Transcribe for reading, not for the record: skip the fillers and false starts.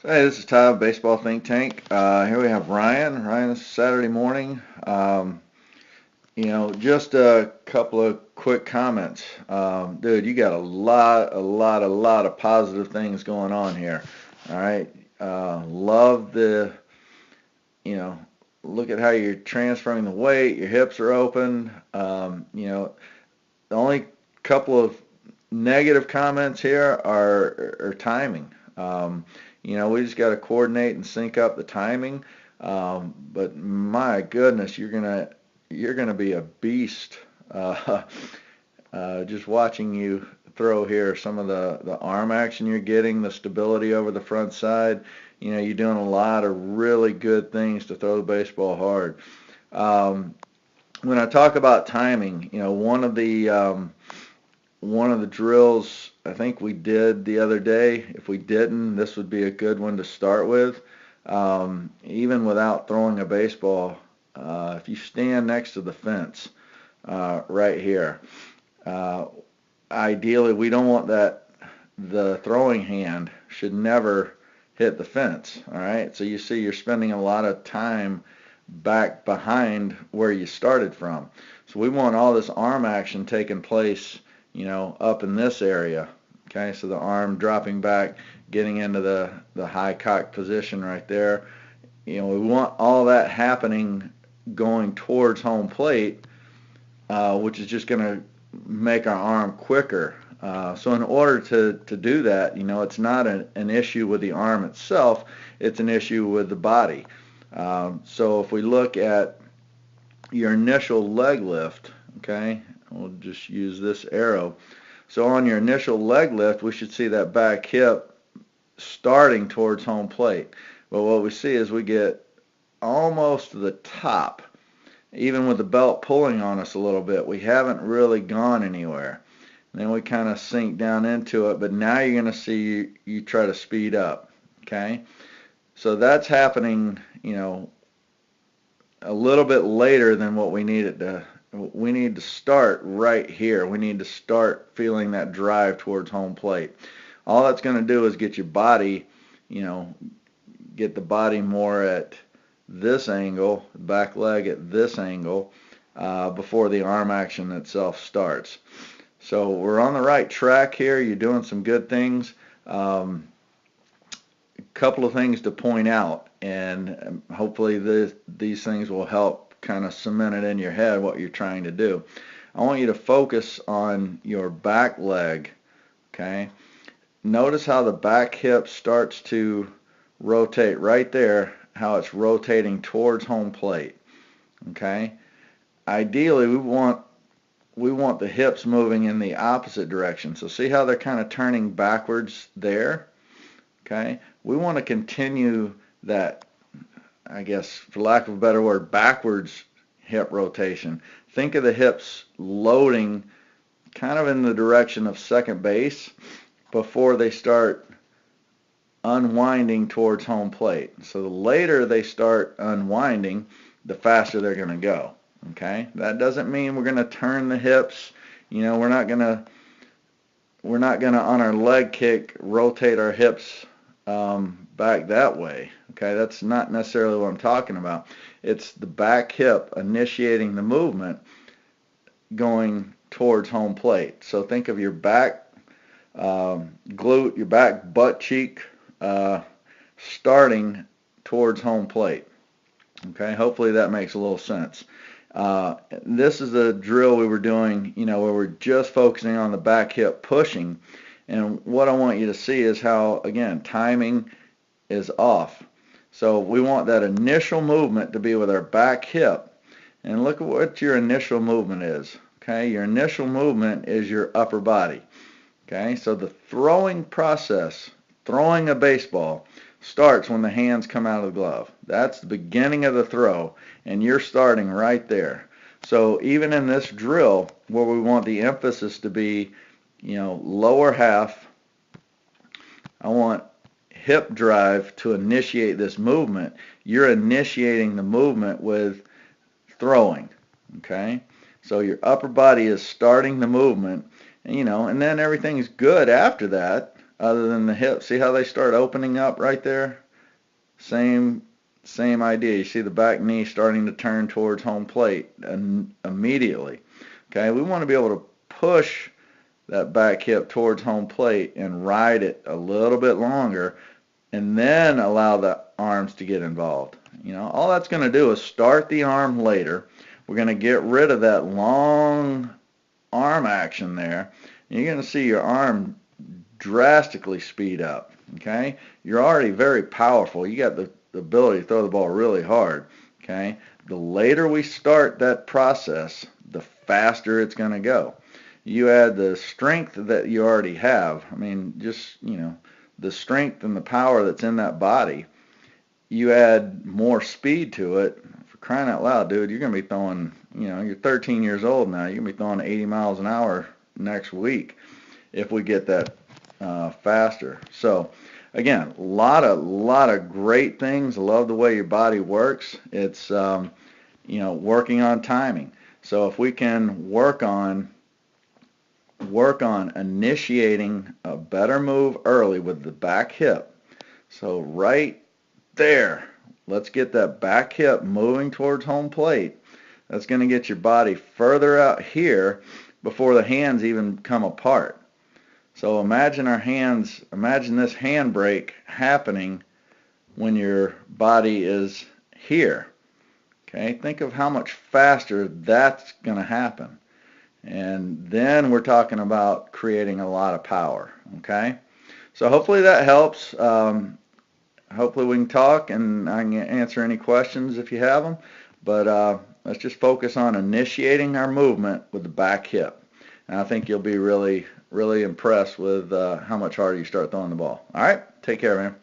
Hey, this is Todd, Baseball Think Tank. Here we have Ryan. Ryan, it's Saturday morning. Just a couple of quick comments. Dude, you got a lot of positive things going on here. All right. Love you know, look at how you're transferring the weight. Your hips are open. The only couple of negative comments here are timing. We just got to coordinate and sync up the timing. But my goodness, you're gonna be a beast. Uh, just watching you throw here, some of the arm action you're getting, the stability over the front side. You're doing a lot of really good things to throw the baseball hard. Um, when I talk about timing, one of the drills I think we did the other day, if we didn't, this would be a good one to start with. Even without throwing a baseball, if you stand next to the fence right here, uh, ideally we don't want the throwing hand should never hit the fence. All right, so you see you're spending a lot of time back behind where you started from. So we want all this arm action taking place, up in this area. Okay, so the arm dropping back, getting into the high cock position right there. We want all that happening going towards home plate, which is just going to make our arm quicker. So in order to do that, it's not an issue with the arm itself, it's an issue with the body. So if we look at your initial leg lift, okay, we'll just use this arrow. So on your initial leg lift, we should see that back hip starting towards home plate. But what we see is we get almost to the top, even with the belt pulling on us a little bit. We haven't really gone anywhere. And then we kind of sink down into it, but now you're going to see you try to speed up, okay? So that's happening, a little bit later than what we need it to. We need to start right here. We need to start feeling that drive towards home plate. All that's going to do is get your body, you know, get the body more at this angle, back leg at this angle, before the arm action itself starts. So we're on the right track here. You're doing some good things. A couple of things to point out, and hopefully these things will help kind of cement it in your head what you're trying to do. I want you to focus on your back leg, okay? Notice how the back hip starts to rotate right there, how it's rotating towards home plate, okay? Ideally, we want the hips moving in the opposite direction. So see how they're kind of turning backwards there, okay? We want to continue that, I guess, for lack of a better word, backwards hip rotation. Think of the hips loading kind of in the direction of second base before they start unwinding towards home plate. So the later they start unwinding, the faster they're going to go. Okay? That doesn't mean we're going to turn the hips. We're not going to on our leg kick rotate our hips back that way. Okay, that's not necessarily what I'm talking about. It's the back hip initiating the movement going towards home plate. So think of your back glute, your back butt cheek starting towards home plate. Okay, hopefully that makes a little sense. This is a drill we were doing, where we're just focusing on the back hip pushing. And what I want you to see is how, again, timing is off. So we want that initial movement to be with our back hip. And look at what your initial movement is. Okay, your initial movement is your upper body. Okay, so the throwing process, throwing a baseball, starts when the hands come out of the glove. That's the beginning of the throw, and you're starting right there. So even in this drill, where we want the emphasis to be, lower half, I want hip drive to initiate this movement. You're initiating the movement with throwing, okay? So your upper body is starting the movement, and then everything's good after that. other than the hip. See how they start opening up right there? Same idea. You see the back knee starting to turn towards home plate and immediately. Okay, we want to be able to push that back hip towards home plate and ride it a little bit longer and then allow the arms to get involved. All that's going to do is start the arm later. We're going to get rid of that long arm action there. You're going to see your arm drastically speed up. Okay, you're already very powerful. You got the ability to throw the ball really hard. Okay, the later we start that process, the faster it's going to go. You add the strength that you already have. I mean, just, the strength and the power that's in that body. You add more speed to it. For crying out loud, dude, you're going to be throwing, you're 13 years old now. You're going to be throwing 80 miles an hour next week if we get that faster. So, again, a lot of great things. I love the way your body works. It's, working on timing. So if we can work on initiating a better move early with the back hip. So right there, let's get that back hip moving towards home plate. That's going to get your body further out here before the hands even come apart. So imagine this handbrake happening when your body is here. Okay, think of how much faster that's going to happen. And then we're talking about creating a lot of power. Okay, so hopefully that helps. Hopefully we can talk and I can answer any questions if you have them. But let's just focus on initiating our movement with the back hip. And I think you'll be really, really impressed with how much harder you start throwing the ball. All right, take care, man.